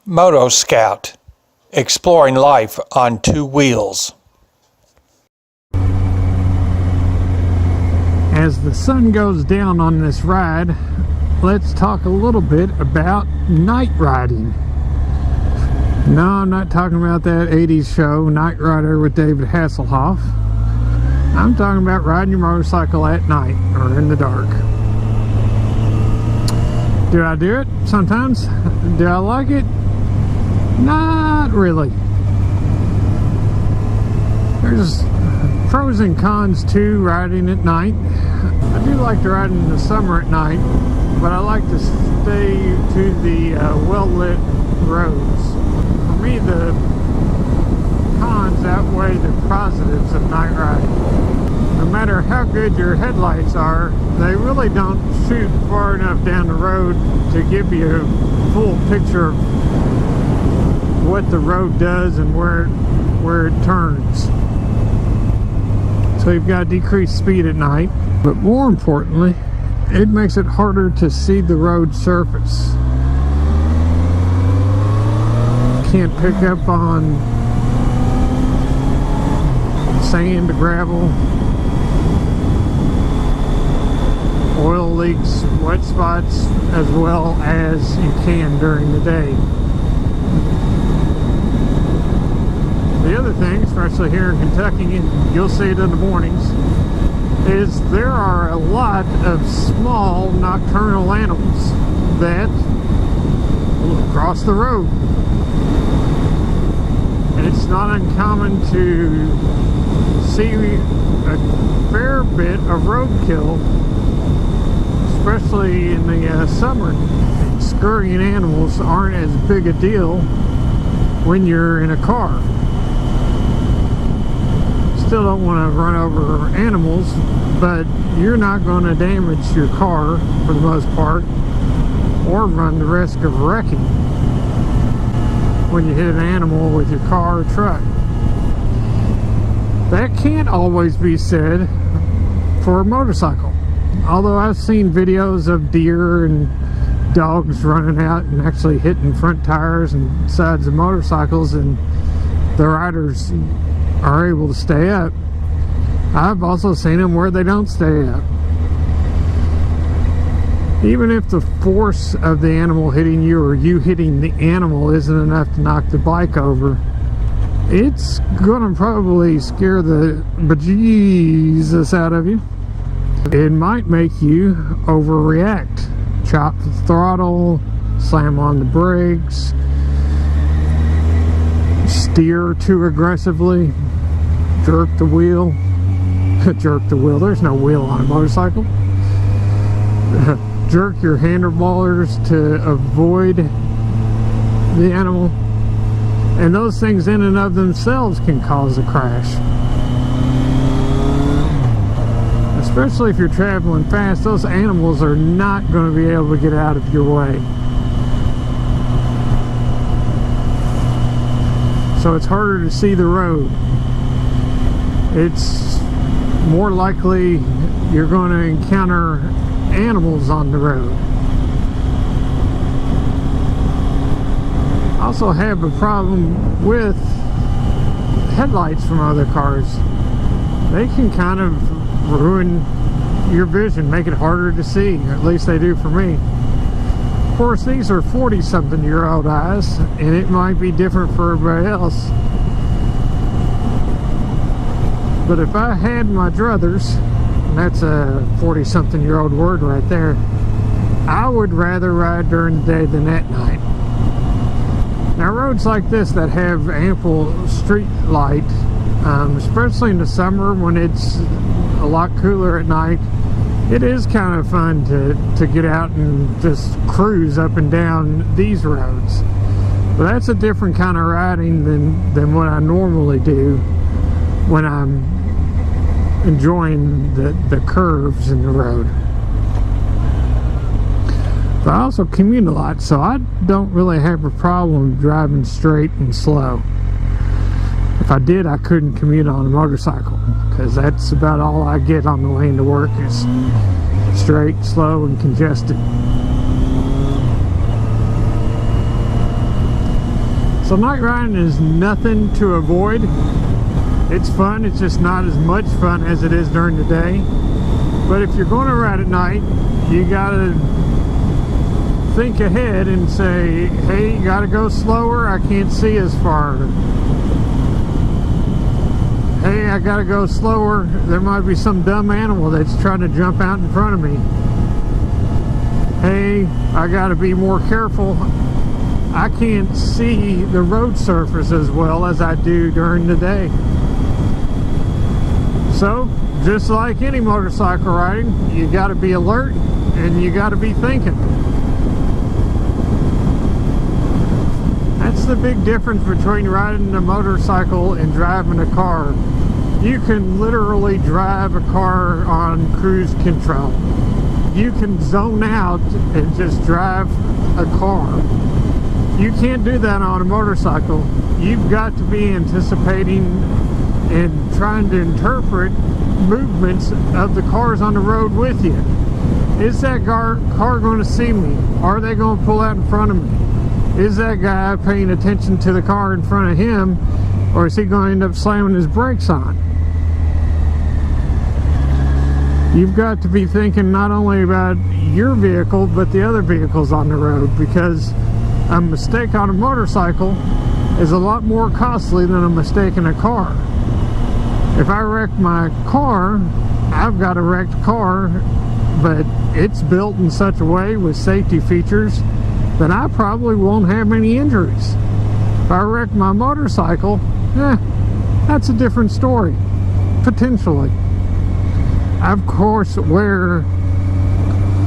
Moto Scout, exploring life on two wheels. As the sun goes down on this ride, let's talk a little bit about night riding. No, I'm not talking about that 80s show, Night Rider with David Hasselhoff. I'm talking about riding your motorcycle at night or in the dark. Do I do it? Sometimes. Do I like it? Not really. There's pros and cons to riding at night. I do like to ride in the summer at night, but I like to stay to the well-lit roads. For me, the cons outweigh the positives of night riding. No matter how good your headlights are, they really don't shoot far enough down the road to give you a full picture of what the road does and where it turns. So you've got to decrease speed at night, but more importantly, it makes it harder to see the road surface. Can't pick up on sand, gravel, oil leaks, wet spots, as well as you can during the day. The other thing, especially here in Kentucky, and you'll see it in the mornings, is there are a lot of small nocturnal animals that will cross the road. It's not uncommon to see a fair bit of roadkill, especially in the summer. Scurrying animals aren't as big a deal when you're in a car. Still don't want to run over animals, but you're not going to damage your car for the most part or run the risk of wrecking when you hit an animal with your car or truck. That can't always be said for a motorcycle. Although I've seen videos of deer and dogs running out and actually hitting front tires and sides of motorcycles, and the riders are able to stay up. I've also seen them where they don't stay up. Even if the force of the animal hitting you or you hitting the animal isn't enough to knock the bike over, it's gonna probably scare the bejesus out of you. It might make you overreact. Chop the throttle, slam on the brakes, steer too aggressively, jerk the wheel. Jerk the wheel, there's no wheel on a motorcycle. Jerk your handlebars to avoid the animal. And those things in and of themselves can cause a crash. Especially if you're traveling fast, those animals are not going to be able to get out of your way. So it's harder to see the road. It's more likely you're going to encounter animals on the road. I also have a problem with headlights from other cars. They can kind of ruin your vision, make it harder to see, or at least they do for me. Of course, these are 40-something-year-old eyes, and it might be different for everybody else. But if I had my druthers, and that's a 40-something-year-old word right there, I would rather ride during the day than at night. Now, roads like this that have ample street light, especially in the summer when it's a lot cooler at night, it is kind of fun to get out and just cruise up and down these roads. But that's a different kind of riding than what I normally do when I'm enjoying the curves in the road. But I also commute a lot, so I don't really have a problem driving straight and slow. If I did, I couldn't commute on a motorcycle, because that's about all I get on the way into work is straight, slow, and congested. So night riding is nothing to avoid. It's fun, it's just not as much fun as it is during the day. But if you're going to ride at night, you gotta think ahead and say, hey, you gotta go slower, I can't see as far. Hey, I gotta go slower, there might be some dumb animal that's trying to jump out in front of me. Hey, I gotta be more careful, I can't see the road surface as well as I do during the day. So, just like any motorcycle riding, you gotta be alert and you gotta be thinking. That's the big difference between riding a motorcycle and driving a car. You can literally drive a car on cruise control. You can zone out and just drive a car. You can't do that on a motorcycle. You've got to be anticipating and trying to interpret movements of the cars on the road with you. Is that car going to see me? Are they going to pull out in front of me? Is that guy paying attention to the car in front of him, or is he going to end up slamming his brakes on? You've got to be thinking not only about your vehicle, but the other vehicles on the road, because a mistake on a motorcycle is a lot more costly than a mistake in a car. If I wreck my car, I've got a wrecked car, but it's built in such a way with safety features that I probably won't have any injuries. If I wreck my motorcycle, that's a different story, potentially. I, of course, wear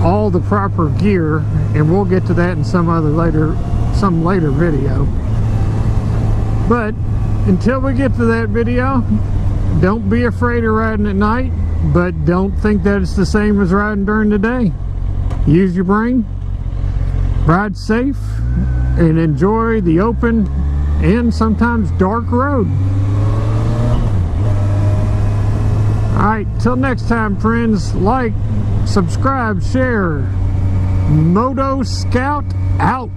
all the proper gear, and we'll get to that in some later video. But until we get to that video, don't be afraid of riding at night, but don't think that it's the same as riding during the day. Use your brain, ride safe, and enjoy the open and sometimes dark road. Alright, till next time, friends, like, subscribe, share. Moto Scout out.